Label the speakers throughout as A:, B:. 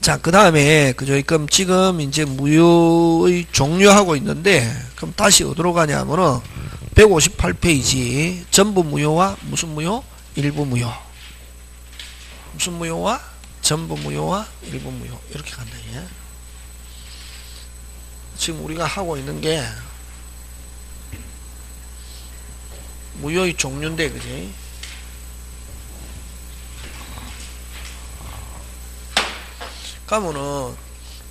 A: 자, 그 다음에, 그죠? 그럼 지금 이제 무효의 종료하고 있는데, 그럼 다시 어디로 가냐면은, 158페이지. 전부 무효와 무슨 무효? 일부 무효. 무슨 무효와? 전부 무효와 일부 무효. 이렇게 간다, 예. 지금 우리가 하고 있는 게, 무효의 종류인데, 그지? 그러면은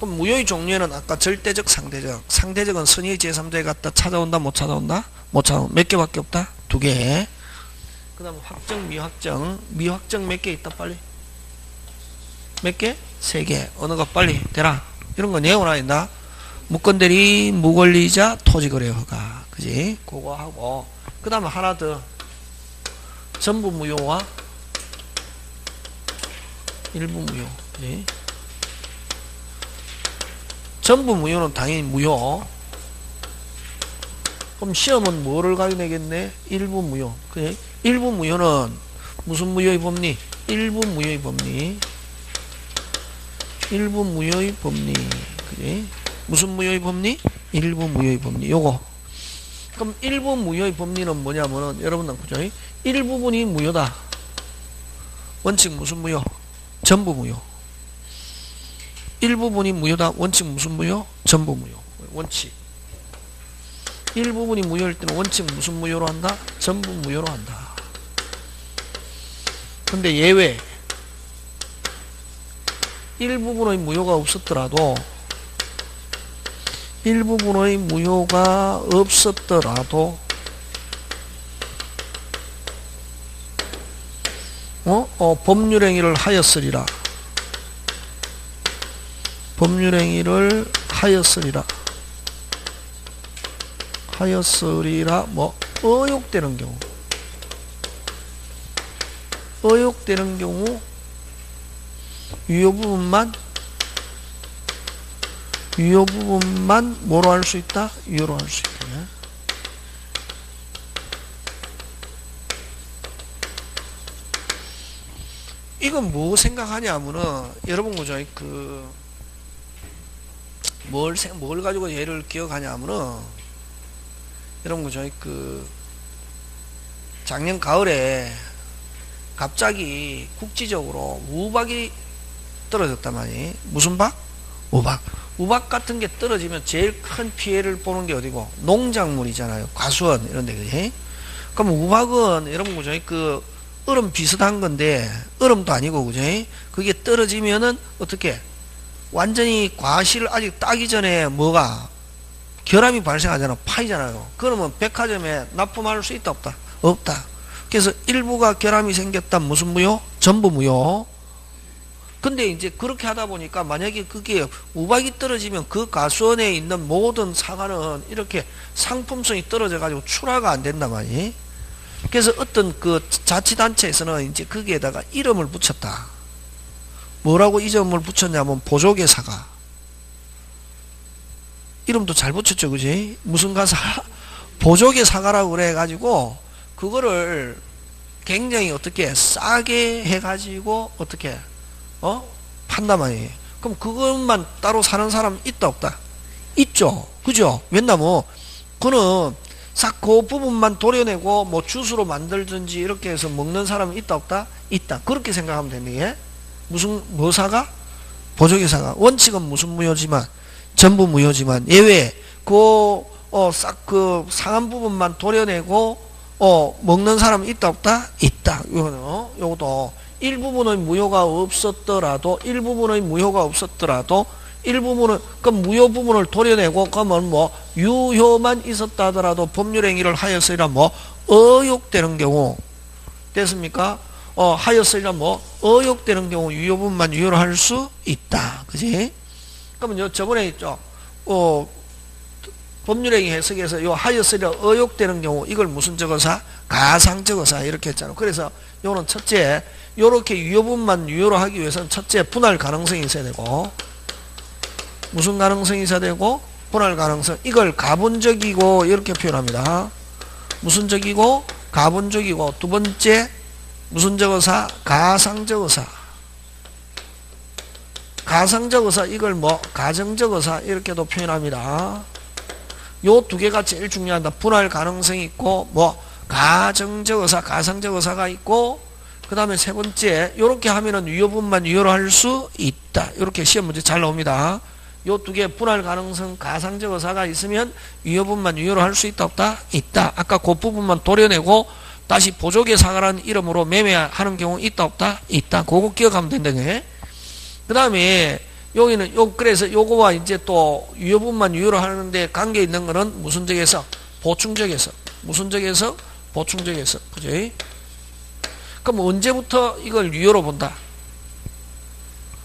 A: 그럼 무효의 종류에는 아까 절대적, 상대적. 상대적은 선의의 제3자에 갖다 찾아온다, 못 찾아온다? 못 찾아온다. 몇 개밖에 없다? 2개. 그 다음 확정, 미확정. 미확정 몇 개 있다, 빨리? 몇 개? 3개. 어느 거 빨리 대라. 이런 거 내용을 아닌다. 무건대리, 무권리자, 토지거래 허가. 그지? 그거 하고. 그 다음에 하나 더. 전부 무효와 일부 무효. 그지? 전부 무효는 당연히 무효. 그럼 시험은 뭐를 가지고 내겠네? 일부 무효. 그래? 일부 무효는 무슨 무효의 법리? 일부 무효의 법리. 일부 무효의 법리. 그래? 무슨 무효의 법리? 일부 무효의 법리. 요거. 그럼 일부 무효의 법리는 뭐냐면은 여러분들 그죠? 일부분이 무효다. 원칙 무슨 무효? 전부 무효. 일부분이 무효다. 원칙 무슨 무효? 전부 무효. 원칙. 일부분이 무효일 때는 원칙 무슨 무효로 한다? 전부 무효로 한다. 근데 예외. 일부분의 무효가 없었더라도 일부분의 무효가 없었더라도 법률행위를 하였으리라. 법률행위를 하였으리라. 뭐 의혹되는 경우. 의혹되는 경우 유효 부분만 뭐로 할 수 있다? 유효로 할 수 있다. 이건 뭐 생각하냐면은 여러분 그죠? 뭘 가지고 예를 기억하냐면은 여러분 그죠? 작년 가을에 갑자기 국지적으로 우박이 떨어졌단 말이에요. 무슨 박? 우박. 우박 같은 게 떨어지면 제일 큰 피해를 보는 게 어디고? 농작물이잖아요. 과수원 이런 데, 그지? 그럼 우박은 여러분 그죠? 얼음 비슷한 건데 얼음도 아니고, 그지? 그게 떨어지면은 어떻게? 완전히 과실을 아직 따기 전에 뭐가? 결함이 발생하잖아. 파이잖아요. 그러면 백화점에 납품할 수 있다, 없다? 없다. 그래서 일부가 결함이 생겼다. 무슨 무효? 전부 무효. 근데 이제 그렇게 하다 보니까 만약에 그게 우박이 떨어지면 그 가수원에 있는 모든 사과는 이렇게 상품성이 떨어져 가지고 출하가 안 된단 말이에요. 그래서 어떤 그 자치단체에서는 이제 거기에다가 이름을 붙였다. 뭐라고 이름을 붙였냐면 보조개 사과. 이름도 잘 붙였죠, 그지? 무슨 가사? 보조개 사과라고 그래가지고 그거를 굉장히 어떻게 싸게 해가지고 어떻게 판단 말이에요. 그럼 그것만 따로 사는 사람 있다 없다? 있죠, 그죠? 왜냐면 그는 싹 그 부분만 도려내고 뭐 주스로 만들든지 이렇게 해서 먹는 사람은 있다 없다? 있다. 그렇게 생각하면 되는 게 무슨 뭐 사과? 보조개 사과. 원칙은 무슨 무효지만 전부 무효지만 예외 싹 그 상한 부분만 도려내고 먹는 사람은 있다 없다? 있다. 요것도 일부분의 무효가 없었더라도 일부분은 그 무효 부분을 도려내고 그러면 뭐 유효만 있었다 하더라도 법률행위를 하였으리라 뭐 의혹되는 경우 됐습니까? 하였으리라 뭐 의혹되는 경우 유효 부분만 유효로 할 수 있다. 그지? 그러면 저번에 있죠. 법률행위 해석에서 요 하였으리라 의혹되는 경우 이걸 무슨 적어사? 가상적어사 이렇게 했잖아요. 그래서 요는 첫째 요렇게 유효 부분만 유효로 하기 위해서는 첫째 분할 가능성이 있어야 되고 무슨 가능성이 있어야 되고 분할 가능성. 이걸 가분적이고 이렇게 표현합니다. 무슨 적이고 가분적이고 두 번째 무슨 적어사? 가상적어사. 가상적 의사, 이걸 뭐 가정적 의사 이렇게도 표현합니다. 요 두 개가 제일 중요하다. 분할 가능성이 있고 뭐 가정적 의사, 가상적 의사가 있고, 그 다음에 세 번째 요렇게 하면은 유효분만 유효로 할 수 있다. 요렇게 시험 문제 잘 나옵니다. 요 두 개 분할 가능성, 가상적 의사가 있으면 유효분만 유효로 할 수 있다 없다? 있다. 아까 그 부분만 도려내고 다시 보조개사라는 이름으로 매매하는 경우 있다 없다? 있다. 그거 기억하면 된다네. 그 다음에 여기는 그래서 요거와 이제 또 유효분만 유효로 하는데 관계 있는 거는 무슨 적에서? 보충적에서. 무슨 적에서? 보충적에서. 그지? 그럼 언제부터 이걸 유효로 본다?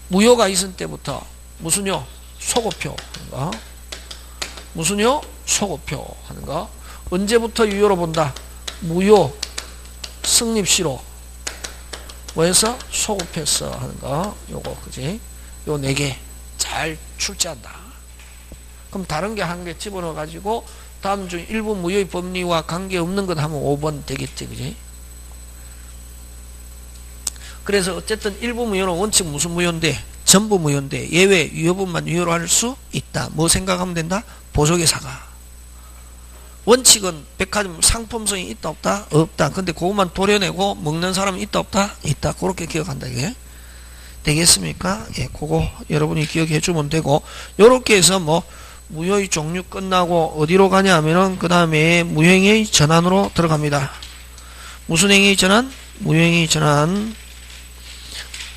A: 무효가 있을 때부터. 무슨요? 소고표 하는 거. 무슨요? 소고표 하는 거. 언제부터 유효로 본다? 무효 승립시로 뭐해서? 소급했어 하는 거. 요거 그지? 요 네 개 잘 출제한다. 그럼 다른 게 한 개 집어넣어 가지고 다음 중 일부 무효의 법리와 관계없는 것 하면 5번 되겠지. 그지? 그래서 어쨌든 일부 무효는 원칙 무슨 무효인데? 전부 무효인데 예외 유효분만 유효로 할 수 있다. 뭐 생각하면 된다? 보조개사가. 원칙은 백화점 상품성이 있다 없다? 없다. 근데 그것만 도려내고 먹는 사람은 있다 없다? 있다. 그렇게 기억한다. 이게 되겠습니까? 예, 그거 여러분이 기억해 주면 되고, 요렇게 해서 뭐 무효의 종류 끝나고 어디로 가냐 하면은 그 다음에 무효행위의 전환으로 들어갑니다. 무슨 행위의 전환? 무효행위의 전환.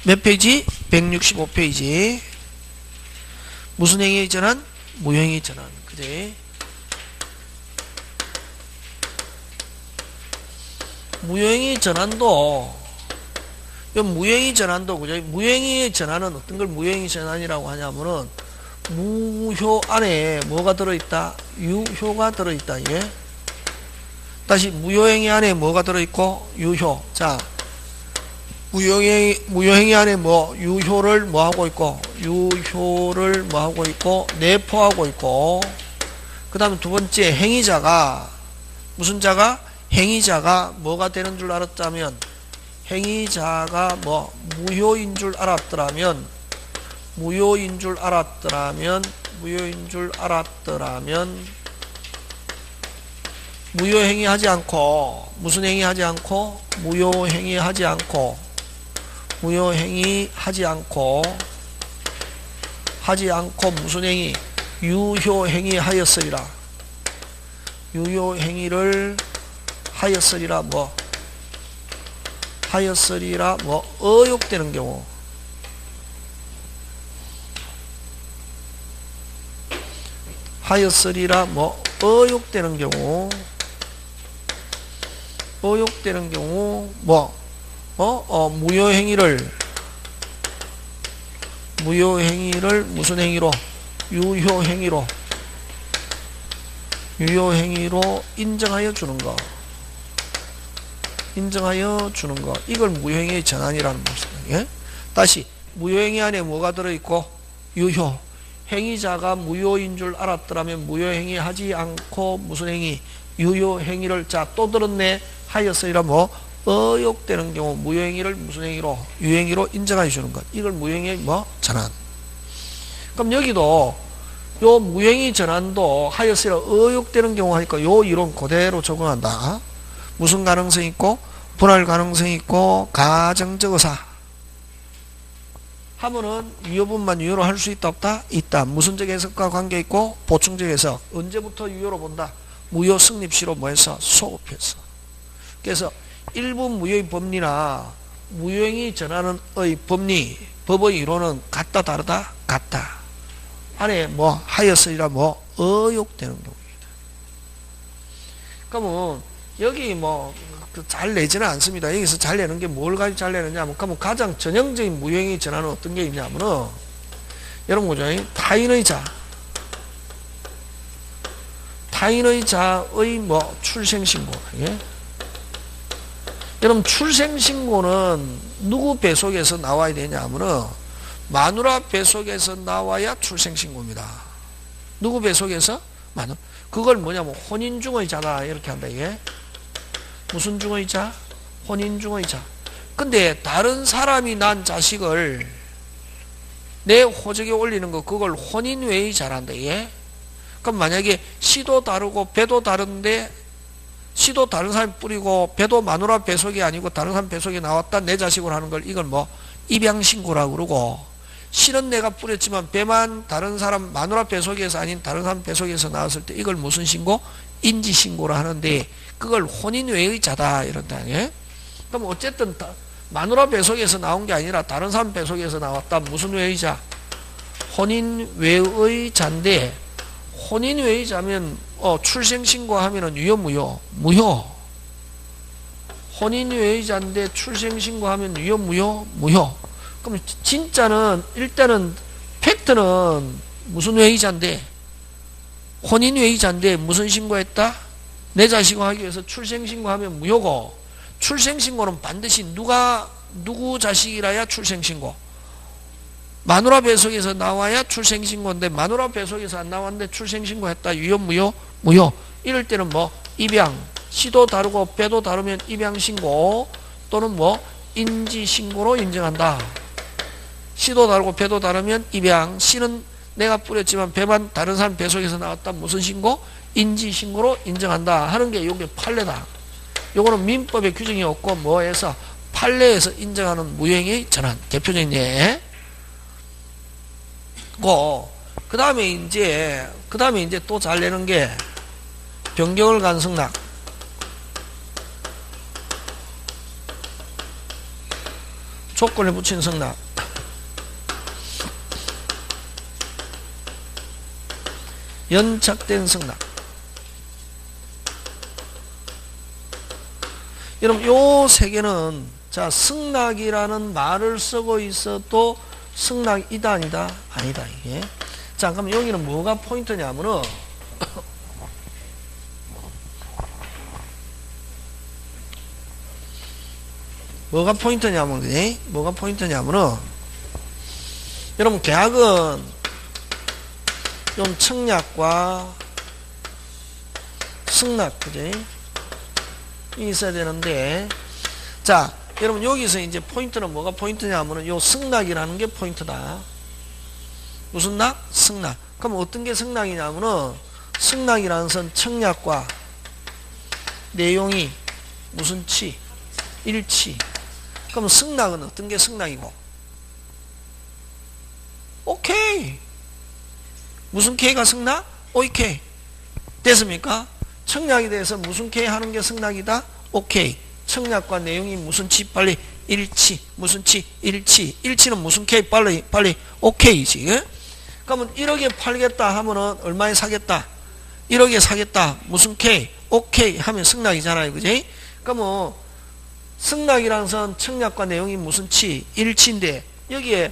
A: 몇 페이지? 165페이지. 무슨 행위의 전환? 무효행위의 전환. 그지? 무효행위 전환도, 무효행위 전환도, 그죠? 무효행위 전환은 어떤 걸 무효행위 전환이라고 하냐면은, 무효 안에 뭐가 들어있다? 유효가 들어있다, 이게. 다시, 무효행위 안에 뭐가 들어있고? 유효. 자, 무효행위 안에 뭐, 유효를 뭐 하고 있고? 유효를 뭐 하고 있고? 내포하고 있고. 그 다음에 두 번째, 행위자가, 무슨 자가? 행위자가 뭐가 되는 줄 알았다면, 행위자가 뭐 무효인 줄 알았더라면, 무효인 줄 알았더라면, 무효인 줄 알았더라면, 무효행위 하지 않고, 무슨 행위 하지 않고, 무효행위 하지 않고, 무효행위 하지 않고, 무슨 행위? 유효행위 하였으리라. 유효행위를 하였으리라 뭐 하였으리라 뭐 어욕되는 경우, 하였으리라 뭐 어욕되는 경우, 어욕되는 경우 뭐 무효행위를 무슨 행위로? 유효행위로 인정하여 주는 거. 인정하여 주는 거. 이걸 무효행위의 전환이라는 것입니다. 예? 다시 무효행위 안에 뭐가 들어있고? 유효. 행위자가 무효인 줄 알았더라면 무효행위 하지 않고 무슨 행위? 유효행위를 자 또 들었네. 하였으리라 뭐 어욕되는 경우 무효행위를 무슨 행위로? 유행위로 인정하여 주는 것. 이걸 무효행위의 뭐? 전환. 그럼 여기도 요 무효행위 전환도 하였으리라 어욕되는 경우 하니까 요 이론 그대로 적용한다. 무슨 가능성이 있고? 분할 가능성이 있고, 가정적 의사. 하면은 유효분만 유효로 할 수 있다 없다? 있다. 무슨적 해석과 관계 있고, 보충적 해석. 언제부터 유효로 본다? 무효 승립시로 뭐해서? 소급해서. 그래서 일부 무효의 법리나 무효행위 전환의 법리, 법의 이론은 같다 다르다? 같다. 안에 뭐 하였으리라 뭐 어욕되는 경우입니다. 그러면 여기 뭐 잘 내지는 않습니다. 여기서 잘 내는 게 뭘 가지고 잘 내느냐? 그러면 가장 전형적인 무효행위 전환은 어떤 게 있냐면은 여러분 보죠. 타인의 자의 뭐 출생신고. 예? 여러분 출생신고는 누구 배속에서 나와야 되냐면은 마누라 배속에서 나와야 출생신고입니다. 누구 배속에서? 마누라. 그걸 뭐냐면 혼인중의자다 이렇게 한다. 이게 무슨 중의자? 혼인중의자. 근데 다른 사람이 난 자식을 내 호적에 올리는 거 그걸 혼인외의자란다. 예? 그럼 만약에 씨도 다르고 배도 다른데 씨도 다른 사람이 뿌리고 배도 마누라 배속이 아니고 다른 사람 배속이 나왔다 내 자식으로 하는 걸 이걸 뭐 입양신고라고 그러고, 씨는 내가 뿌렸지만 배만 다른 사람 마누라 배속에서 아닌 다른 사람 배속에서 나왔을 때 이걸 무슨 신고? 인지신고라 하는데 그걸 혼인외의자다 이런다. 예? 그럼 어쨌든 마누라 배속에서 나온 게 아니라 다른 사람 배속에서 나왔다. 무슨 외의자? 혼인외의자인데, 혼인외의자면 출생신고하면은 유효 무효? 무효. 혼인외의자인데 출생신고하면 유효 무효? 무효. 그럼 진짜는 일단은 팩트는 무슨 외의자인데? 혼인외의자인데 무슨 신고했다? 내 자식을 하기 위해서 출생신고하면 무효고, 출생신고는 반드시 누구 자식이라야 출생신고? 마누라 배속에서 나와야 출생신고인데 마누라 배속에서 안 나왔는데 출생신고했다. 유효 무효? 무효. 이럴 때는 뭐 입양, 씨도 다르고 배도 다르면 입양신고 또는 뭐 인지신고로 인정한다. 씨도 다르고 배도 다르면 입양, 씨는 내가 뿌렸지만 배만 다른 사람 배속에서 나왔다. 무슨 신고? 인지신고로 인정한다 하는 게 요게 판례다. 요거는 민법에 규정이 없고 뭐해서 판례에서 인정하는 무효행위 전환. 대표적인 예. 그 다음에 이제 또 잘 내는 게 변경을 간 승낙. 조건을 붙인 승낙. 연착된 승낙. 여러분 요 세 개는 자 승낙이라는 말을 쓰고 있어도 승낙이다 아니다? 아니다 이게. 자 그럼 여기는 뭐가 포인트냐면은 뭐가 포인트냐면은 여러분 계약은 좀 청약과 승낙 그지? 있어야 되는데, 자 여러분 여기서 이제 포인트는 뭐가 포인트냐면은 요 승낙이라는 게 포인트다. 무슨 낙? 승낙. 그럼 어떤 게 승낙이냐면은 승낙이라는 건 청약과 내용이 무슨 치? 일치. 그럼 승낙은 어떤 게 승낙이고? 오케이. 무슨 K가 승낙? 오케이. 됐습니까? 청약에 대해서 무슨 K 하는 게 승낙이다? 오케이. 청약과 내용이 무슨 치? 빨리 일치. 무슨 치? 일치. 일치는 무슨 K? 빨리 오케이지. 그러면 1억에 팔겠다 하면은 얼마에 사겠다? 1억에 사겠다. 무슨 K? 오케이 하면 승낙이잖아요. 그지? 그러면 승낙이라는 건 청약과 내용이 무슨 치? 일치인데 여기에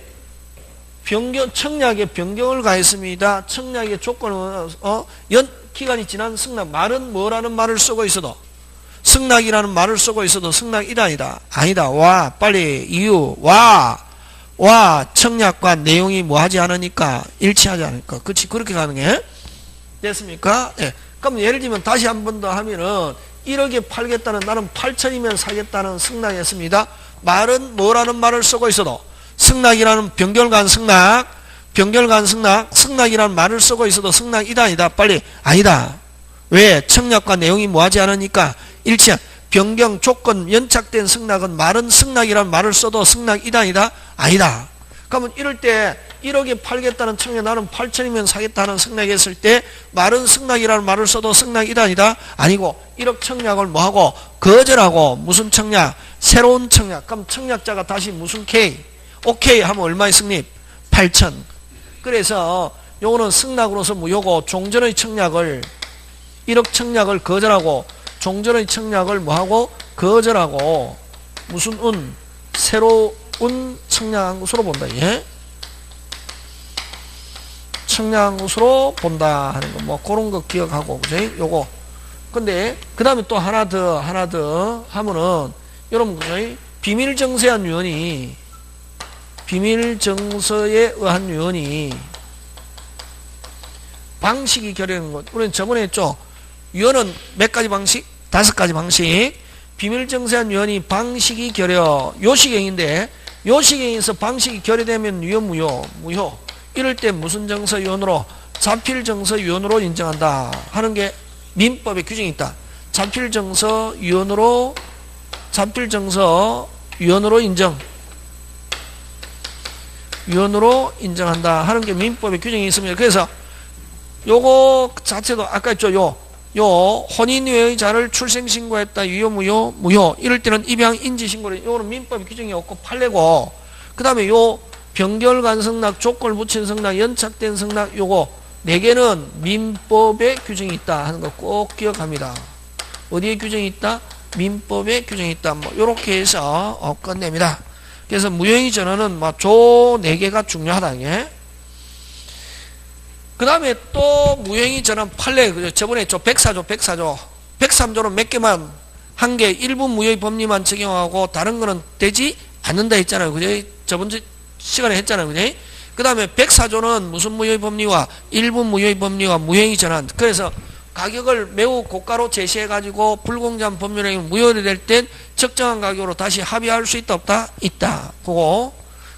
A: 청약에 변경을 가했습니다. 청약의 조건은 기간이 지난 승낙. 말은 뭐라는 말을 쓰고 있어도 승낙이라는 말을 쓰고 있어도 승낙이다 아니다? 아니다. 와 빨리 이유 와 청약과 내용이 뭐하지 않으니까 일치하지 않으니까. 그치 그렇게 가는 게 됐습니까? 예. 그럼 예를 들면 다시 한 번 더 하면은 1억에 팔겠다는 나는 8천이면 사겠다는 승낙이었습니다. 말은 뭐라는 말을 쓰고 있어도 승낙이라는 변결간 승낙 승낙이라는 말을 쓰고 있어도 승낙이다 아니다? 빨리 아니다. 왜? 청약과 내용이 뭐하지 않으니까 일치한 변경 조건 연착된 승낙은 말은 승낙이라는 말을 써도 승낙이다 아니다? 아니다. 그러면 이럴 때 1억에 팔겠다는 청약 나는 8천이면 사겠다는 승낙했을 때 말은 승낙이라는 말을 써도 승낙이다 아니다? 아니고 1억 청약을 뭐하고 거절하고 무슨 청약? 새로운 청약. 그럼 청약자가 다시 무슨 K? 오케이 하면 얼마의 승립? 8천. 그래서 요거는 승낙으로서 무효고 종전의 청약을 1억 청약을 거절하고 종전의 청약을 뭐하고 거절하고 무슨 새로운 청약한 것으로 본다. 예? 청약한 것으로 본다 하는 거 뭐 그런 거 기억하고 그죠? 요거. 근데 그 다음에 또 하나 더 하면은 여러분 그죠? 비밀정서한 유언이 비밀정서에 의한 유언이 방식이 결여되는 것. 우리는 저번에 했죠. 유언은 몇 가지 방식? 5가지 방식. 비밀정서한 유언이 방식이 결여 요식행인데 요식에 있어 방식이 결여되면 유효, 무효, 무효. 이럴 때 무슨 정서 유언으로? 자필 정서 유언으로 인정한다 하는 게 민법에 규정이 있다. 자필 정서 유언으로 인정. 유언으로 인정한다 하는 게 민법에 규정이 있습니다. 그래서 요거 자체도 아까 했죠. 요 혼인외의자를 출생신고했다. 유효, 무효, 무효. 이럴 때는 입양 인지신고를, 요거는 민법에 규정이 없고 판례고, 그 다음에 요 병결간성락, 조건을 붙인 성락, 연착된 성락, 요거 4개는 민법에 규정이 있다 하는 거 꼭 기억합니다. 어디에 규정이 있다? 민법에 규정이 있다. 뭐 요렇게 해서 끝냅니다. 그래서 무효행위 전환은 조 4개가 중요하다. 그 다음에 또 무효행위 전환 판례, 저번에 했죠. 103조는 몇 개만, 한 개, 일부 무효의 법리만 적용하고 다른 거는 되지 않는다 했잖아요. 그죠? 저번 시간에 했잖아요. 그죠? 그 다음에 104조는 무슨 무효의 법리와 일부 무효의 법리와 무효행위 전환. 그래서 가격을 매우 고가로 제시해가지고 불공정한 법률행위 무효가 될 땐 적정한 가격으로 다시 합의할 수 있다, 없다? 있다.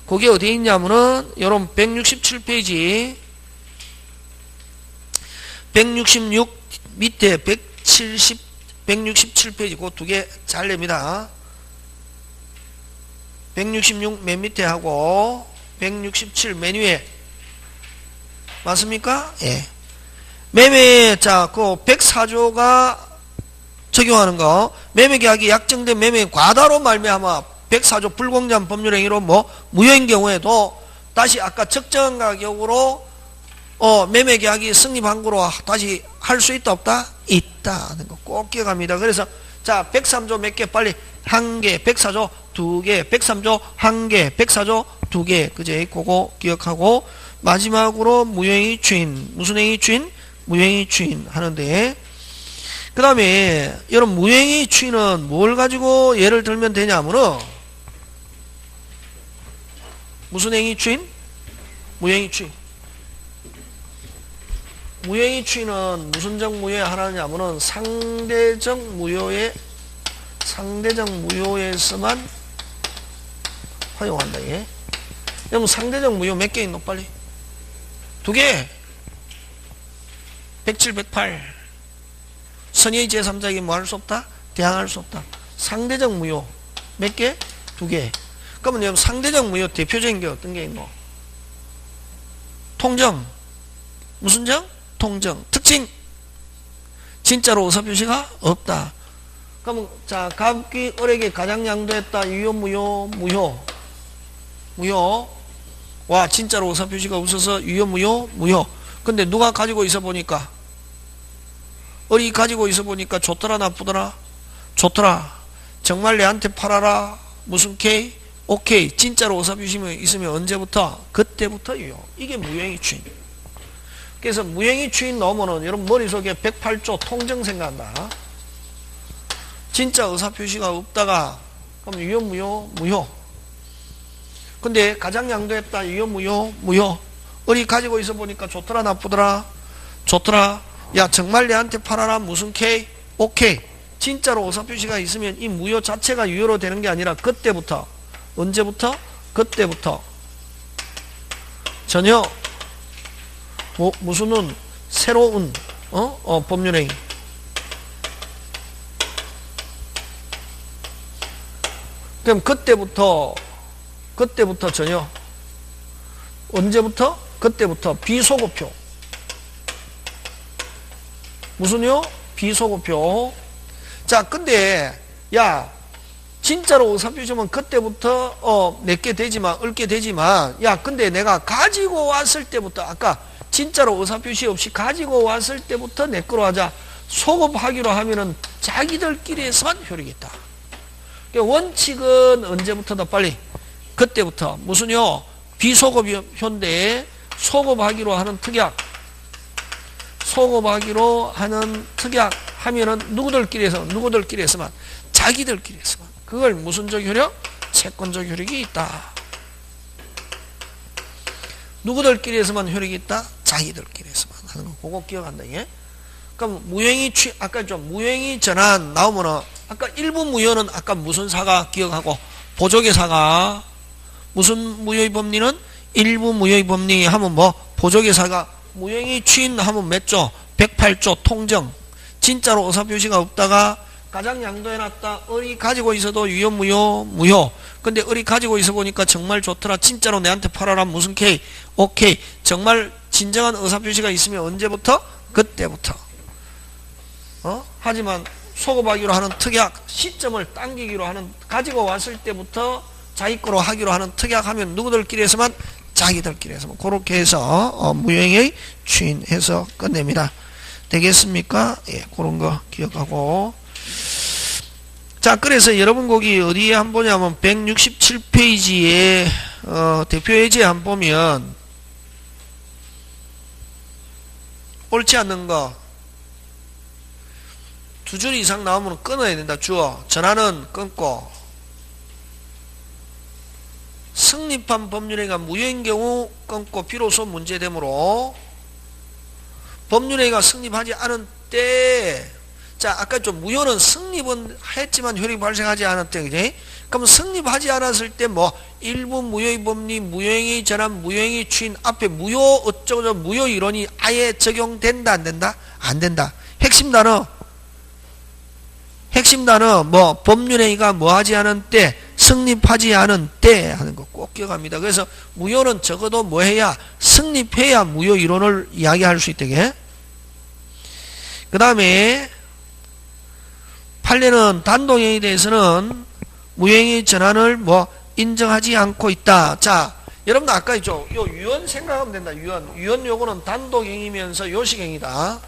A: 그게 어디에 있냐면은, 여러분 167페이지, 166 밑에 167페이지 그 2개 잘 냅니다. 166 맨 밑에 하고 167 맨 위에 맞습니까? 예. 매매, 그 104조가 적용하는 거, 매매계약이 약정된 매매 과다로 말미암아 104조 불공정한 법률행위로 무효인 경우에도 다시 아까 적정한 가격으로 매매계약이 승립한 거로 다시 할 수 있다, 없다? 있다 하는 거 꼭 기억합니다. 그래서 103조 몇 개 빨리 1개, 104조 2개, 103조 1개, 104조 2개, 그제 그거 기억하고, 마지막으로 무효행위 추인, 무슨 행위 추인? 무효행위 추인 하는데, 그 다음에 여러분 무효행위 추인은 뭘 가지고 예를 들면 되냐면은, 무슨 행위 추인? 무효행위 추인. 무효행위 추인은 무슨 적 무효에 하나냐면은 상대적 무효에서만 활용한다. 예. 여러분 상대적 무효 몇 개 있노? 빨리 2개. 107, 108. 선의의 제3자에게 뭐 할 수 없다? 대항할 수 없다. 상대적 무효 몇 개? 2개. 그러면 여러분 상대적 무효 대표적인 게 어떤 게 있노? 통정. 무슨 정? 통정. 특징. 진짜로 의사표시가 없다. 그러면 갑기 을에게 가장 양도했다. 유효, 무효, 무효. 무효. 와, 진짜로 의사표시가 없어서 유효, 무효, 무효. 근데 누가 가지고 있어 보니까, 을이 가지고 있어 보니까 좋더라, 나쁘더라? 좋더라. 정말 내한테 팔아라. 무슨 K? 오케이. 진짜로 의사표시가 있으면 언제부터? 그때부터 유효. 이게 무효행위 추인. 그래서 무효행위 추인 넣으면은 여러분 머릿속에 108조 통정 생각한다. 진짜 의사표시가 없다가, 그럼 유효, 무효, 무효. 근데 가장 양도했다. 유효, 무효, 무효. 을이 가지고 있어 보니까 좋더라, 나쁘더라? 좋더라. 야, 정말 내한테 팔아라. 무슨 K? 오케이. 진짜로 의사표시가 있으면 이 무효 자체가 유효로 되는 게 아니라 그때부터. 언제부터? 그때부터. 전혀 무슨은 새로운 법률행위. 그럼 그때부터 전혀. 언제부터? 그때부터 비소급표. 무슨요? 비소급표. 근데 야, 진짜로 의사표시면 그때부터 내게 되지만, 얻게 되지만, 야, 근데 내가 가지고 왔을 때부터, 아까 진짜로 의사표시 없이 가지고 왔을 때부터 내 거로 하자. 소급하기로 하면은 자기들끼리에서만 효력이 있다. 원칙은 언제부터다? 빨리. 그때부터. 무슨요? 비소급효인데 소급하기로 하는 특약. 소급하기로 하는 특약 하면은 누구들끼리에서만. 자기들끼리에서만. 그걸 무슨적 효력? 채권적 효력이 있다. 누구들끼리에서만 효력이 있다? 자기들끼리에서만 하는 거. 그거 기억한다. 예? 그럼 무효행위 아까 좀 무효행위 전환 나오면은, 아까 일부 무효는 아까 무슨 사가 기억하고, 보조개 사가, 무슨 무효의 법리는 일부 무효의 법리 하면 뭐 보조개사가 무효행위 추인 하면 몇 조? 108조 통정. 진짜로 의사표시가 없다가 가장 양도해놨다. 을이 가지고 있어도 유효 무효 무효. 근데 을이 가지고 있어 보니까 정말 좋더라. 진짜로 내한테 팔아라. 무슨 K? 오케이. 정말 진정한 의사표시가 있으면 언제부터? 그때부터. 하지만 소급하기로 하는 특약, 시점을 당기기로 하는, 가지고 왔을 때부터 자기 거로 하기로 하는 특약하면 누구들끼리에서만? 자기들끼리에서만. 그렇게 해서 무효행위 추인해서 끝냅니다. 되겠습니까? 예, 그런 거 기억하고. 자, 그래서 여러분 거기 어디에 한 보냐면 167페이지에 대표 예제 한 보면 옳지 않는 거 두 줄 이상 나오면 끊어야 된다. 주어. 전환은 끊고. 성립한 법률행위가 무효인 경우 끊고 비로소 문제되므로 법률행위가 성립하지 않은 때, 자, 아까 좀 무효는 성립은 했지만 효력이 발생하지 않은 때, 그지? 그럼 성립하지 않았을 때 뭐 일부 무효의 법리, 무효행위 전환, 무효행위 추인 앞에 무효 어쩌고 무효 이론이 아예 적용된다 안 된다? 안 된다. 핵심 단어 뭐 법률행위가 뭐 하지 않은 때, 성립하지 않은 때 하는 거 꼭 기억합니다. 그래서 무효는 적어도 뭐 해야? 성립해야 무효 이론을 이야기할 수 있다게. 그 다음에 판례는 단독행위에 대해서는 무효행위 전환을 뭐 인정하지 않고 있다. 자, 여러분들 아까 있죠? 요 유언 생각하면 된다. 유언 요거는 단독행위면서 요식행위다.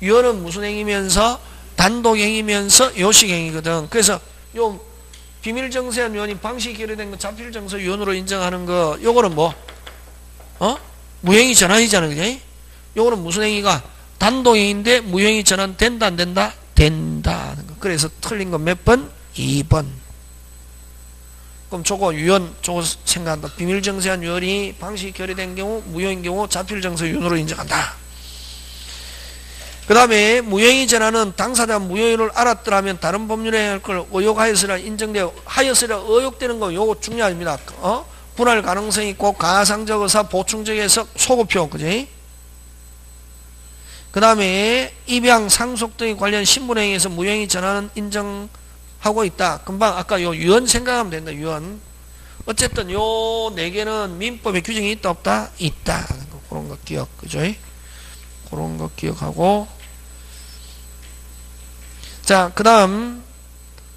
A: 유언은 무슨 행위면서? 단독행위면서 요식행위거든. 그래서 요 비밀정세한 유언이 방식이 결의된 거 자필정서 유언으로 인정하는 거, 요거는 뭐? 무효행위 전환이잖아, 그지? 요거는 무슨 행위가? 단독행위인데 무효행위 전환 된다, 안 된다? 된다 하는 거. 그래서 틀린 건 몇 번? 2번. 그럼 저거 유언, 저거 생각한다. 비밀정세한 유언이 방식이 결의된 경우, 무효인 경우 자필정서 유언으로 인정한다. 그 다음에 무효행위 전환은 당사자가 무효를 알았더라면 다른 법률에 걸 의혹하였으라 인정되어 하였으라 의혹되는 거 요거 중요합니다. 분할 가능성이 있고 가상적 의사 보충적 해석 소급표, 그지? 그 다음에 입양 상속 등에 관련 신분행위에서 무효행위 전환은 인정하고 있다. 금방 아까 요 유언 생각하면 된다. 유언. 어쨌든 요 4개는 민법에 규정이 있다 없다? 있다. 그런 거 기억, 그죠? 그런 거 기억하고. 자, 그 다음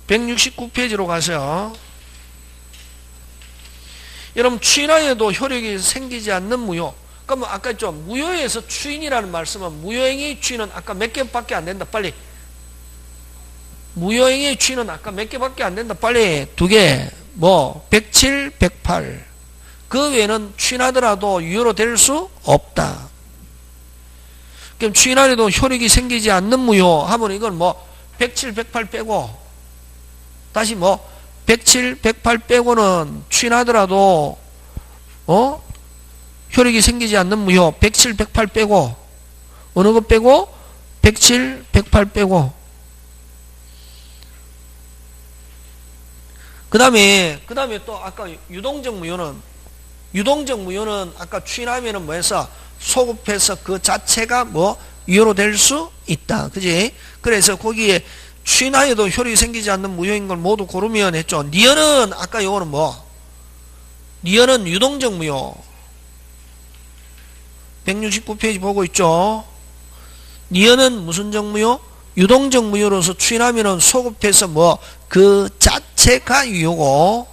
A: 169페이지로 가세요. 여러분 추인하여도 효력이 생기지 않는 무효. 그러면 아까 있죠? 무효에서 추인이라는 말씀은 무효행위 추인은 아까 몇 개밖에 안 된다. 빨리. 무효행위 추인은 아까 몇 개밖에 안 된다. 빨리. 2개. 뭐 107, 108. 그 외에는 추인하더라도 유효로 될 수 없다. 그럼 추인하여도 효력이 생기지 않는 무효 하면 이건 뭐 107, 108 빼고 다시 뭐 107, 108 빼고는 추인하더라도 효력이 생기지 않는 무효 107, 108 빼고 어느 것 빼고? 107, 108 빼고 그 다음에 또 아까 유동적 무효는 아까 추인하면은 뭐 해서 소급해서 그 자체가 뭐 유효로 될 수 있다. 그지? 그래서 거기에 추인하여도 효력이 생기지 않는 무효인 걸 모두 고르면 했죠. 니언은 아까 요거는 뭐? 니언은 유동적 무효. 169페이지 보고 있죠. 니언은 무슨 정무효? 유동적 무효로서 추인하면은 소급해서 뭐 그 자체가 유효고,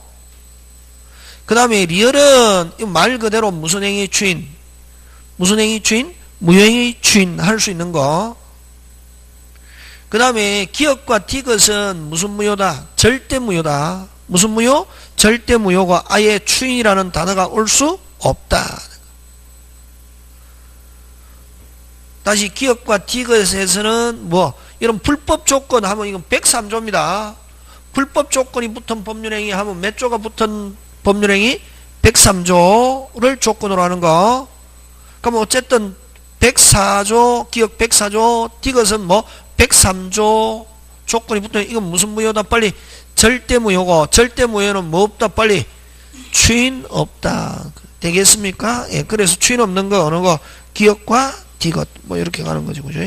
A: 그 다음에 리얼은 말 그대로 무슨 행위 추인? 무슨 행위 추인? 무효행위 추인 할 수 있는 거. 그 다음에 기업과 디귿은 무슨 무효다? 절대 무효다. 무슨 무효? 절대 무효가 아예 추인이라는 단어가 올 수 없다. 다시 기업과 디귿에서는 뭐 이런 불법 조건 하면 이건 103조입니다. 불법 조건이 붙은 법률행위 하면 몇 조가 붙은 법률행위? 103조를 조건으로 하는 거. 그럼 어쨌든 104조, 기억 104조, 디귿은 뭐 103조 조건이 붙은 이건 무슨 무효다? 빨리 절대 무효고, 절대 무효는 뭐 없다? 빨리 추인 없다. 되겠습니까? 예, 그래서 추인 없는 거 어느 거? 기역과 디귿 뭐 이렇게 가는 거지, 그죠?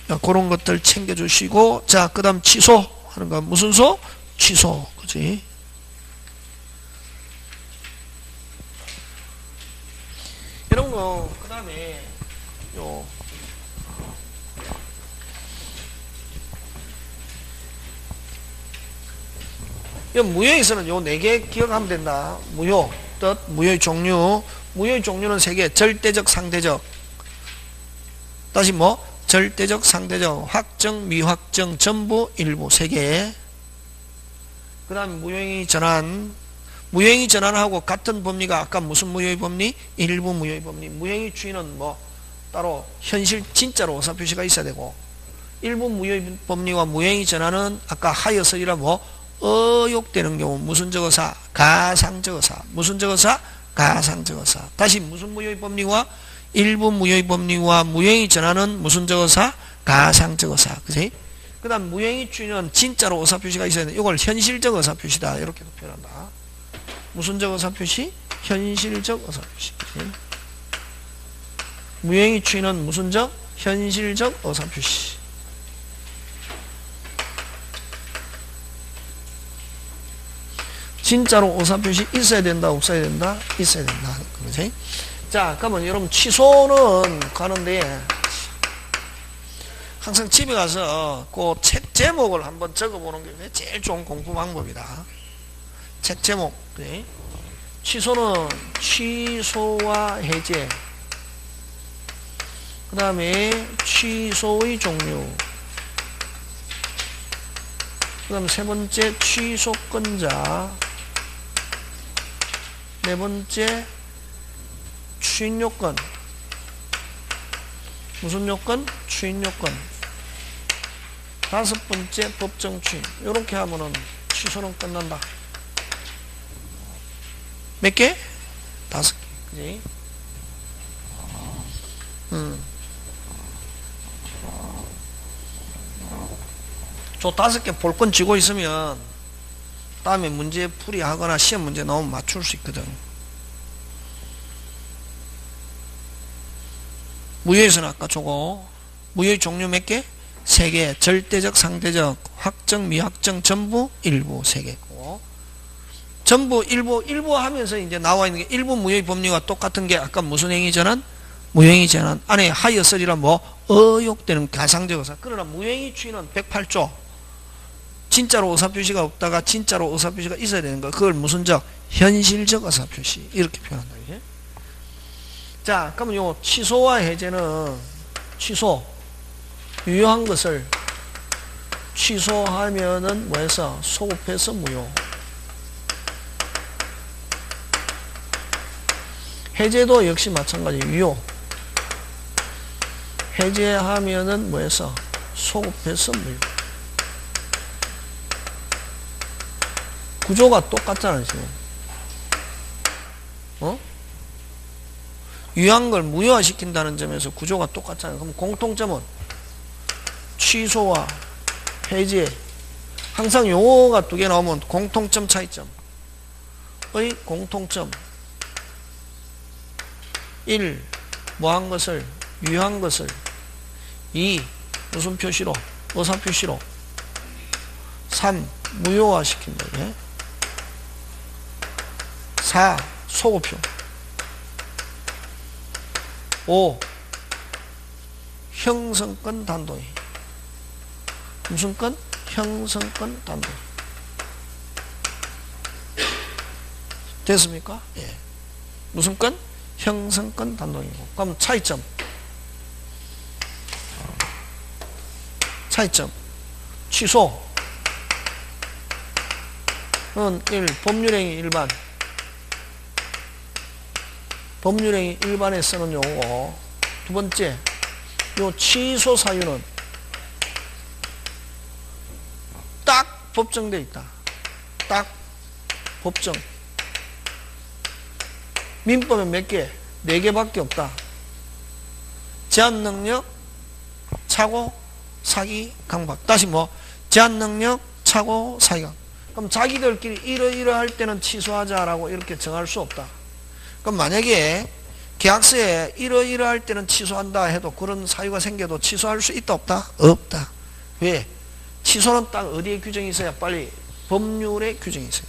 A: 자, 그런 것들 챙겨주시고, 자, 그 다음 취소 하는 거 무슨 소? 취소, 그지? 이런 거, 그 다음에 요 무효에서는 요 4개 기억하면 된다. 무효, 뜻, 무효의 종류. 무효의 종류는 3개. 절대적, 상대적. 다시 뭐? 절대적, 상대적, 확정, 미확정, 전부, 일부. 3개. 그 다음에 무효행위 전환. 무효행위 전환하고 같은 법리가 아까 무슨 무효의 법리? 일부 무효의 법리. 무효행위 추인은 뭐? 따로 현실 진짜로 의사표시가 있어야 되고, 일부 무효의 법리와 무효행위 전환은 아까 하여설이라 뭐? 어욕되는 경우 무슨적 의사? 가상적 의사. 무슨적 의사? 가상적 의사. 다시 무슨 무효의 법리와 일부 무효의 법리와 무효행위 전환은 무슨적 의사? 가상적 의사. 그지? 그 다음 무효행위 추인은 진짜로 의사표시가 있어야 돼. 이걸 현실적 의사표시다. 이렇게도 표현한다. 무슨적 의사표시? 현실적 의사표시. 그지? 무효행위 추인은 무슨적? 현실적 의사표시. 진짜로 의사표시 있어야 된다, 없어야 된다? 있어야 된다. 그렇지? 자, 그러면 여러분 취소는 가는데 항상 집에 가서 그 책 제목을 한번 적어보는 게 제일 좋은 공부 방법이다. 책 제목. 그래? 취소는 취소와 해제. 그 다음에 취소의 종류. 그 다음 세 번째 취소권자. 네 번째 추인 요건. 무슨 요건? 추인 요건. 다섯 번째 법정 추인. 요렇게 하면은 취소는 끝난다. 몇 개? 5개. 그지? 저 5개 볼 건 쥐고 있으면 다음에 문제 풀이하거나 시험 문제 나오면 맞출 수 있거든. 무효에서는 아까 저거 무효의 종류 몇 개? 3개. 절대적, 상대적, 확정, 미확정, 전부, 일부 3개고, 전부, 일부 하면서 이제 나와 있는 게 일부 무효의 법리와 똑같은 게 아까 무슨 행위 전환? 무효행위 전환. 안에 하여설이라 뭐 어욕되는 가상적 의사. 그러나 무효행위 추인은 108조. 진짜로 의사표시가 없다가 진짜로 의사표시가 있어야 되는 거. 그걸 무슨 적? 현실적 의사표시. 이렇게 표현한다. 이게. 자, 그러면 요 취소와 해제는 취소. 유효한 것을 취소하면은 뭐해서? 소급해서 무효. 해제도 역시 마찬가지. 유효. 해제하면은 뭐해서? 소급해서 무효. 구조가 똑같잖아요, 지금. 유효한 걸 무효화시킨다는 점에서 구조가 똑같잖아요. 그럼 공통점은 취소와 해제. 항상 용어가 2개 나오면 공통점, 차이점의 공통점. 1. 뭐한 것을? 유효한 것을. 2. 무슨 표시로? 의사표시로. 3. 무효화시킨다. 4. 소급표. 5. 형성권 단도이. 무슨 건? 형성권 단도이. 됐습니까? 예. 무슨 건? 형성권 단도이고. 그럼 차이점. 차이점. 취소. 1. 법률행위 일반. 법률행위 일반에 쓰는 용어고, 두 번째, 요 취소 사유는 딱 법정돼 있다. 딱 법정. 민법에 몇 개? 4개밖에 없다. 제한능력, 착오, 사기, 강박. 다시 뭐? 제한능력, 착오, 사기, 강박. 그럼 자기들끼리 이러이러할 때는 취소하자라고 이렇게 정할 수 없다. 그럼 만약에 계약서에 이러이러할 때는 취소한다 해도 그런 사유가 생겨도 취소할 수 있다 없다? 없다. 왜? 취소는 딱 어디에 규정이 있어야 빨리 법률에 규정이 있어요.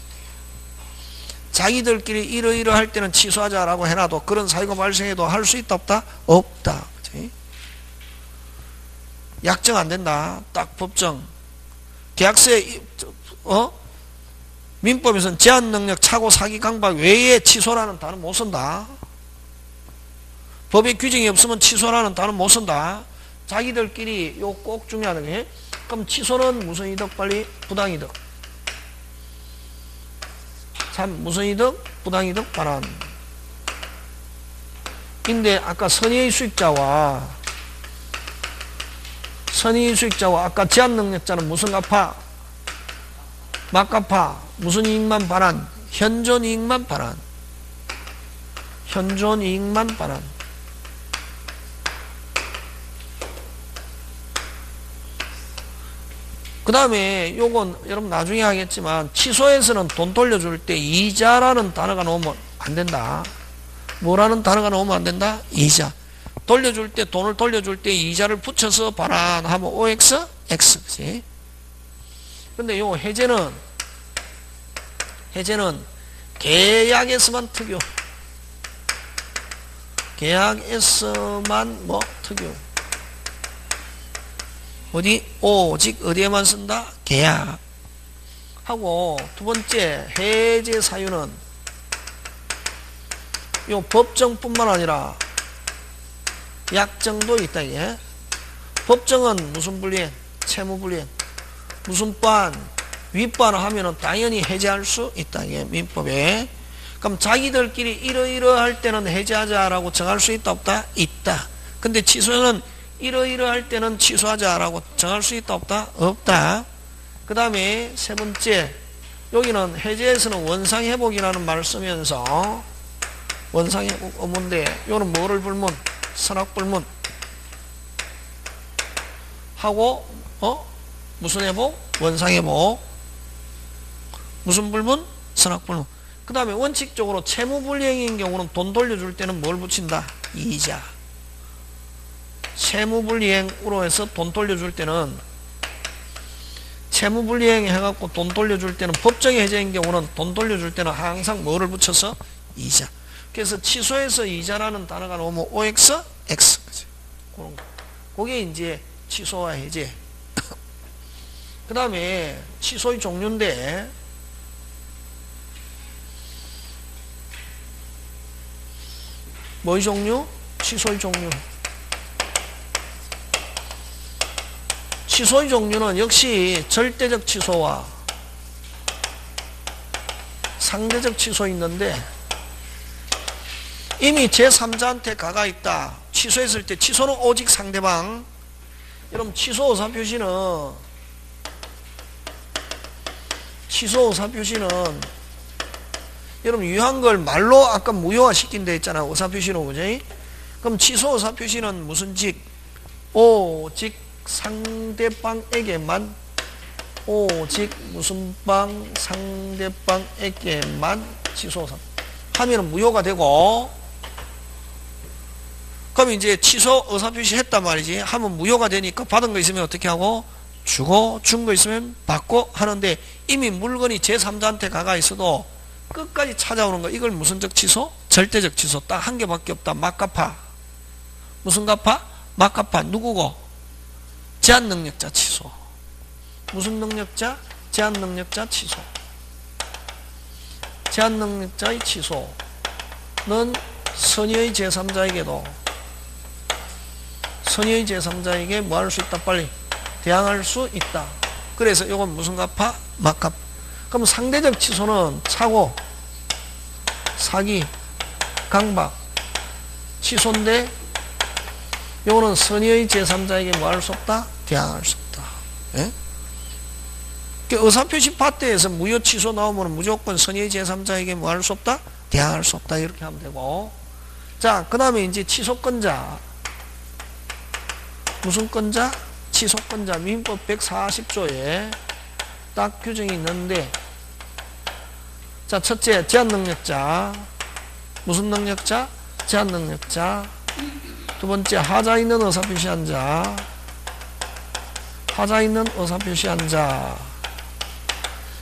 A: 자기들끼리 이러이러할 때는 취소하자라고 해놔도 그런 사유가 발생해도 할 수 있다 없다? 없다. 그치? 약정 안 된다. 딱 법정. 계약서에 민법에서는 제한능력, 착오, 사기, 강박 외에 취소라는 단어 못 쓴다. 법에 규정이 없으면 취소라는 단어 못 쓴다. 자기들끼리 요 꼭 중요하다. 그럼 취소는 무슨 이득? 빨리 부당이득. 참 무슨 이득? 부당이득 반환. 근데 아까 선의의 수익자와 아까 제한능력자는 무슨 갚아? 막갚아. 무슨 이익만 반환? 현존 이익만 반환. 현존 이익만 반환. 그 다음에 요건 여러분 나중에 하겠지만 취소에서는 돈 돌려줄 때 이자라는 단어가 나오면 안 된다. 뭐라는 단어가 나오면 안 된다? 이자. 돌려줄 때 돈을 돌려줄 때 이자를 붙여서 반환하면 OX, X. 그치? 근데 요 해제는 계약에서만 특유. 계약에서만 뭐 특유. 어디? 오직 어디에만 쓴다? 계약. 하고 두 번째 해제 사유는 요 법정뿐만 아니라 약정도 있다. 예? 법정은 무슨 불이행? 채무 불이행. 무슨 반? 윗반을 하면은 당연히 해제할 수 있다. 예? 민법에. 그럼 자기들끼리 이러이러할 때는 해제하자라고 정할 수 있다 없다? 있다. 근데 취소는 이러이러할 때는 취소하자라고 정할 수 있다 없다? 없다. 그 다음에 세 번째 여기는 해제에서는 원상회복이라는 말을 쓰면서 원상회복 의문데 요는 뭐를 불문? 선악불문 하고 무슨 회복? 원상회복. 무슨 불문? 선악불문. 그 다음에 원칙적으로 채무불이행인 경우는 돈 돌려줄 때는 뭘 붙인다? 이자. 채무불이행으로 해서 돈 돌려줄 때는 채무불이행 해갖고 돈 돌려줄 때는 법정의 해제인 경우는 돈 돌려줄 때는 항상 뭐를 붙여서? 이자. 그래서 취소해서 이자라는 단어가 나오면 OX, X. 그런 거. 그게 이제 취소와 해제. 그 다음에 취소의 종류인데 뭐의 종류? 취소의 종류. 취소의 종류는 역시 절대적 취소와 상대적 취소 있는데 이미 제3자한테 가가 있다. 취소했을 때 취소는 오직 상대방. 여러분 취소 의사표시는 여러분 유효한 걸 말로 아까 무효화 시킨다 했잖아. 의사표시는 그지? 그럼 취소 의사표시는 무슨 직? 오직 상대방에게만 오직 무슨 방 상대방에게만 취소 의사 하면은 무효가 되고 그럼 이제 취소 의사표시 했단 말이지. 하면 무효가 되니까 받은 거 있으면 어떻게 하고? 주고 준 거 있으면 받고 하는데 이미 물건이 제3자한테 가가 있어도 끝까지 찾아오는 거 이걸 무슨적 취소? 절대적 취소. 딱 한 개밖에 없다. 막갚아. 무슨 갚아? 막갚아. 누구고? 제한능력자 취소. 무슨 능력자? 제한능력자 취소. 제한능력자의 취소는 선의의 제3자에게도 선의의 제3자에게 뭐 할 수 있다? 빨리 대항할 수 있다. 그래서 이건 무슨 갚아? 막갚. 그럼 상대적 취소는 착오, 사기, 강박 취소인데 요거는 선의의 제3자에게 뭐 할 수 없다? 대항할 수 없다. 예? 의사표시 파트에서 무효 취소 나오면 무조건 선의의 제3자에게 뭐 할 수 없다? 대항할 수 없다. 이렇게 하면 되고. 자, 그 다음에 이제 취소권자. 무슨 권자? 취소권자. 민법 140조에 딱 규정이 있는데 자, 첫째, 제한능력자. 무슨 능력자? 제한능력자. 두 번째, 하자 있는 의사 표시한 자. 하자 있는 의사 표시한 자.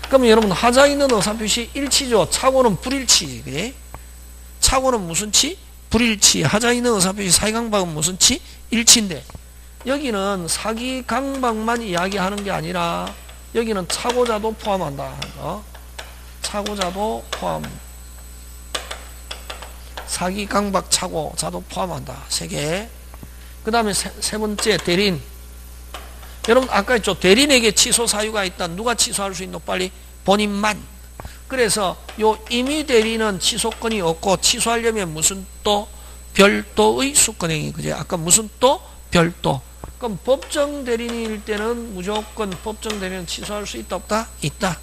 A: 그러면 여러분, 하자 있는 의사 표시 일치죠. 차고는 불일치. 그래? 차고는 무슨 치? 불일치. 하자 있는 의사 표시 사기강박은 무슨 치? 일치인데, 여기는 사기강박만 이야기하는 게 아니라 여기는 차고자도 포함한다. 차고자도 포함. 사기강박 차고자도 포함한다. 세 개. 그 다음에 세 번째, 대리인. 여러분 아까 했죠. 대리인에게 취소 사유가 있다. 누가 취소할 수 있노? 빨리 본인만. 그래서 요 임의 대리인은 취소권이 없고, 취소하려면 무슨 또? 별도의 수권행위. 그제? 아까 무슨 또? 별도. 그럼 법정 대리인일 때는 무조건 법정 대리인은 취소할 수 있다 없다? 있다.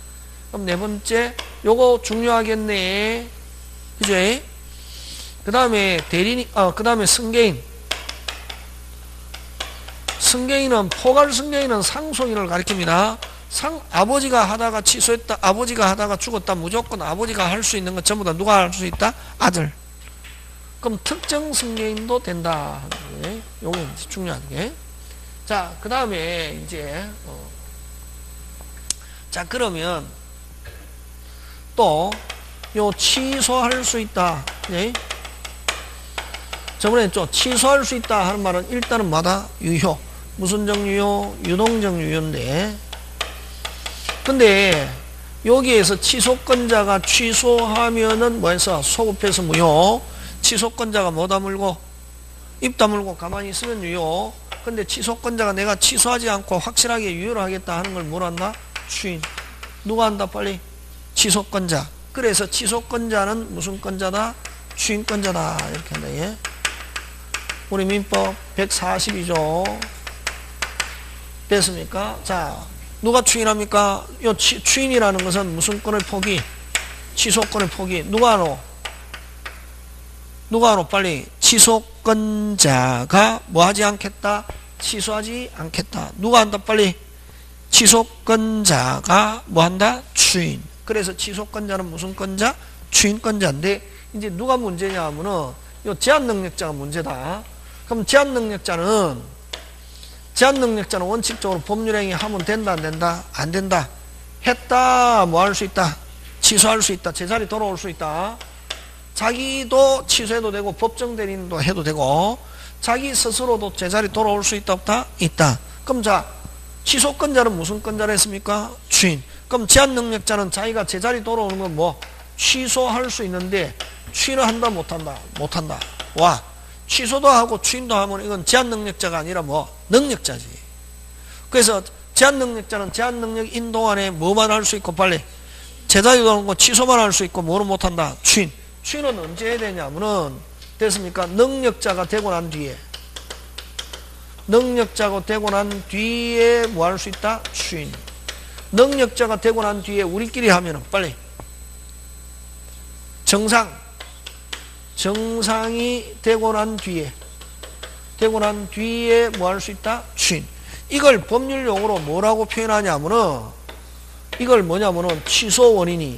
A: 그럼 네 번째, 요거 중요하겠네. 그죠? 그 다음에 대리인, 그 다음에 승계인. 승계인은, 포괄 승계인은 상속인을 가리킵니다. 아버지가 하다가 취소했다, 아버지가 하다가 죽었다, 무조건 아버지가 할 수 있는 것 전부 다 누가 할 수 있다? 아들. 그럼 특정 승계인도 된다. 요게 중요한 게. 자, 그 다음에 이제, 자, 그러면 또, 요 취소할 수 있다. 네? 저번에 했죠. 취소할 수 있다 하는 말은 일단은 뭐다? 유효. 무슨 정유효? 유동적 유효인데. 근데 여기에서 취소권자가 취소하면은 뭐해서 소급해서 무효. 취소권자가 뭐 다물고? 입 다물고 가만히 있으면 유효. 근데 취소권자가 내가 취소하지 않고 확실하게 유효를 하겠다 하는 걸 뭘 한다? 추인. 누가 한다? 빨리? 취소권자. 그래서 취소권자는 무슨 권자다? 추인권자다. 이렇게 한다. 예? 우리 민법 140이죠. 됐습니까? 자, 누가 추인합니까? 요 추인이라는 것은 무슨 권을 포기? 취소권을 포기. 누가 하노? 누가 하노? 빨리. 취소권자가 뭐 하지 않겠다? 취소하지 않겠다. 누가 한다? 빨리. 취소권자가 뭐 한다? 추인. 그래서 취소권자는 무슨 권자? 추인권자인데, 이제 누가 문제냐 하면은 요 제한능력자가 문제다. 그럼 제한능력자는 원칙적으로 법률행위 하면 된다 안 된다? 안 된다. 했다 뭐 할 수 있다? 취소할 수 있다. 제자리 돌아올 수 있다. 자기도 취소해도 되고 법정 대리인도 해도 되고 자기 스스로도 제자리 돌아올 수 있다 없다? 있다. 그럼 자, 취소권자는 무슨 권자를 했습니까? 추인. 그럼 제한능력자는 자기가 제자리 돌아오는 건 뭐? 취소할 수 있는데 추인을 한다 못한다? 못한다. 와, 취소도 하고 추인도 하면 이건 제한능력자가 아니라 뭐? 능력자지. 그래서 제한능력자는 제한능력인 동안에 뭐만 할 수 있고 빨리 제자리 돌아오는 거 취소만 할 수 있고 뭐를 못한다? 추인. 추인은 언제 해야 되냐면은 됐습니까? 능력자가 되고 난 뒤에 능력자가 되고 난 뒤에 뭐 할 수 있다? 추인. 능력자가 되고 난 뒤에 우리끼리 하면은 빨리 정상이 되고 난 뒤에 뭐 할 수 있다? 추인. 이걸 법률 용어로 뭐라고 표현하냐면은 이걸 뭐냐면은 취소 원인은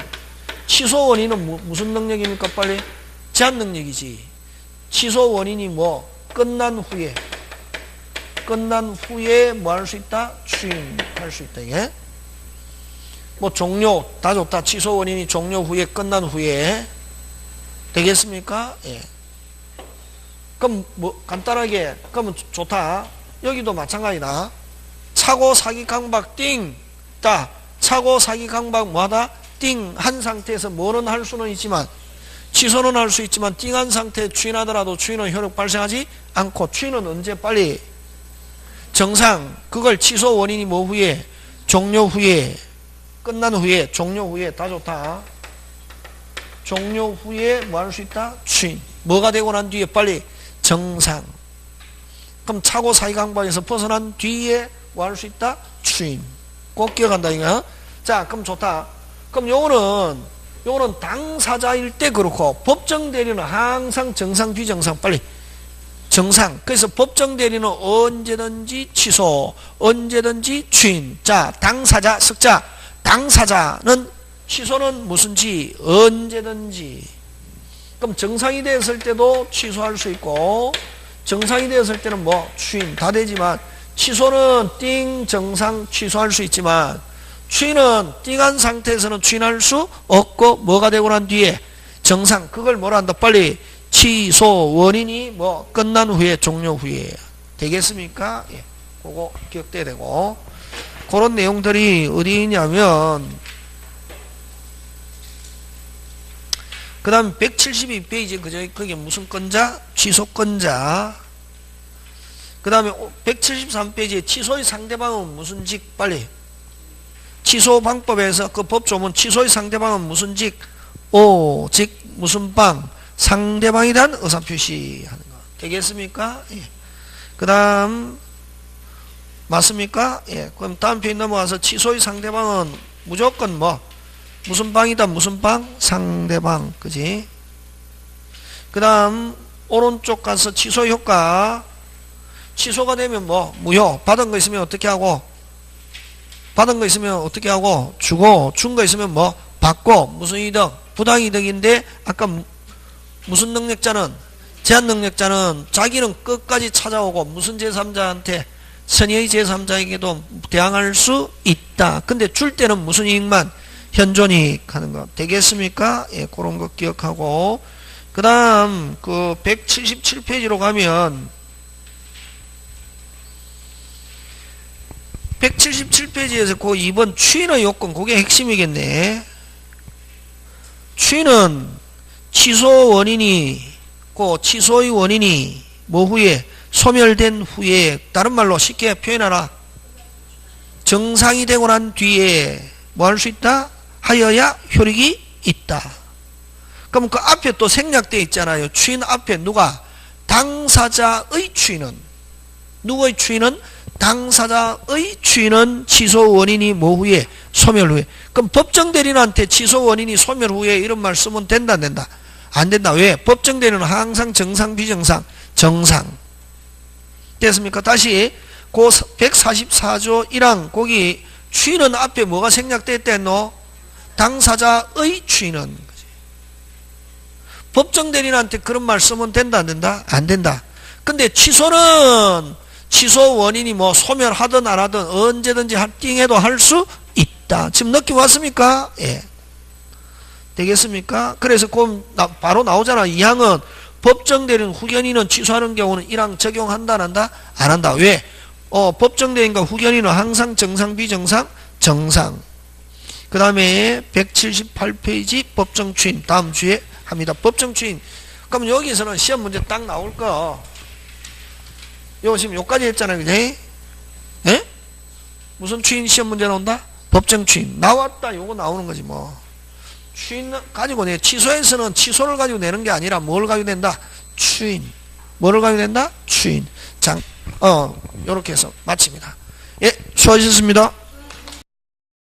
A: 무슨 능력입니까? 빨리 제한 능력이지. 취소 원인이 뭐? 끝난 후에 뭐 할 수 있다? 추인할 수 있다. 예? 뭐 종료 다 좋다. 취소 원인이 종료 후에 끝난 후에 되겠습니까? 예. 그럼 뭐 간단하게 그러면 좋다. 여기도 마찬가지다. 차고 사기 강박 띵 따. 차고 사기 강박 뭐하다? 띵 한 상태에서 뭐는 할 수는 있지만 취소는 할 수 있지만 띵한 상태에 추인하더라도 추인은 효력 발생하지 않고 추인은 언제 빨리 정상 그걸 취소 원인이 뭐 후에 종료 후에 끝난 후에 종료 후에 다 좋다. 종료 후에 뭐 할 수 있다? 추인. 뭐가 되고 난 뒤에 빨리 정상. 그럼 차고 사기 강박에서 벗어난 뒤에 뭐 할 수 있다? 추인. 꼭 기억한다 이거. 자, 그럼 좋다. 그럼 요거는 당사자일 때 그렇고 법정 대리는 항상 정상 비정상 빨리 정상. 그래서 법정 대리는 언제든지 취소, 언제든지 추인. 자, 당사자, 석자. 당사자는 취소는 무슨지 언제든지. 그럼 정상이 되었을 때도 취소할 수 있고 정상이 되었을 때는 뭐 추인 다 되지만 취소는 띵 정상 취소할 수 있지만 추인은 띵한 상태에서는 추인할 수 없고 뭐가 되고 난 뒤에 정상 그걸 뭐라 한다 빨리 취소 원인이 뭐 끝난 후에 종료 후에 되겠습니까? 예, 그거 기억돼야 되고 그런 내용들이 어디 있냐면 그 다음 172페이지 그저 그게 무슨 건자? 취소건자. 그 다음에 173페이지에 취소의 상대방은 무슨 직? 빨리 취소 방법에서 그 법조문 취소의 상대방은 무슨 직? 직 무슨 방? 상대방에 대한 의사표시 하는 거 되겠습니까? 예. 그 다음 맞습니까? 예. 그럼 다음 페이지 넘어가서 취소의 상대방은 무조건 뭐 무슨 방이다 무슨 방? 상대방 그지? 그 다음 오른쪽 가서 취소 효과 취소가 되면 뭐 무효 받은 거 있으면 어떻게 하고 받은 거 있으면 어떻게 하고 주고 준 거 있으면 뭐 받고 무슨 이득 부당이득인데 아까 무슨 능력자는 제한 능력자는 자기는 끝까지 찾아오고 무슨 제3자한테 선의의 제3자에게도 대항할 수 있다. 근데 줄 때는 무슨 이익만 현존이익 하는 거 되겠습니까? 예, 그런 거 기억하고 그 다음 그 177페이지로 가면 177페이지에서 그 2번 추인의 요건 그게 핵심이겠네. 추인은 취소 원인이 그 취소의 원인이 뭐 후에 소멸된 후에 다른 말로 쉽게 표현하라 정상이 되고 난 뒤에 뭐 할 수 있다? 하여야 효력이 있다. 그럼 그 앞에 또 생략되어 있잖아요. 추인 앞에 누가? 당사자의 추인은 누구의 추인은? 당사자의 추인은 취소 원인이 뭐 후에? 소멸 후에. 그럼 법정 대리인한테 취소 원인이 소멸 후에 이런 말 쓰면 된다 안 된다? 안 된다. 왜? 법정 대리인은 항상 정상 비정상? 정상. 됐습니까? 다시 그 144조 1항 거기 추인은 앞에 뭐가 생략되어 있노? 당사자의 추인은 법정 대리인한테 그런 말 쓰면 된다 안 된다? 안 된다. 근데 취소는 취소 원인이 뭐 소멸하든 안 하든 언제든지 띵해도 할 수 있다. 지금 느낌 왔습니까? 예. 되겠습니까? 그래서 그 바로 나오잖아. 2항은 법정 대리인 후견인은 취소하는 경우는 1항 적용한다 안 한다? 안 한다. 왜? 법정 대리인과 후견인은 항상 정상 비정상? 정상. 그 다음에 178페이지 법정 추인 다음 주에 합니다. 법정 추인. 그럼 여기서는 시험 문제 딱 나올 거. 요거 지금 요까지 했잖아요. 그지? 예? 무슨 추인 시험 문제 나온다? 법정 추인. 나왔다. 요거 나오는 거지 뭐. 추인 가지고 내 취소에서는 취소를 가지고 내는 게 아니라 뭘 가지고 낸다? 추인. 뭐를 가지고 낸다? 추인. 요렇게 해서 마칩니다. 예, 수고하셨습니다.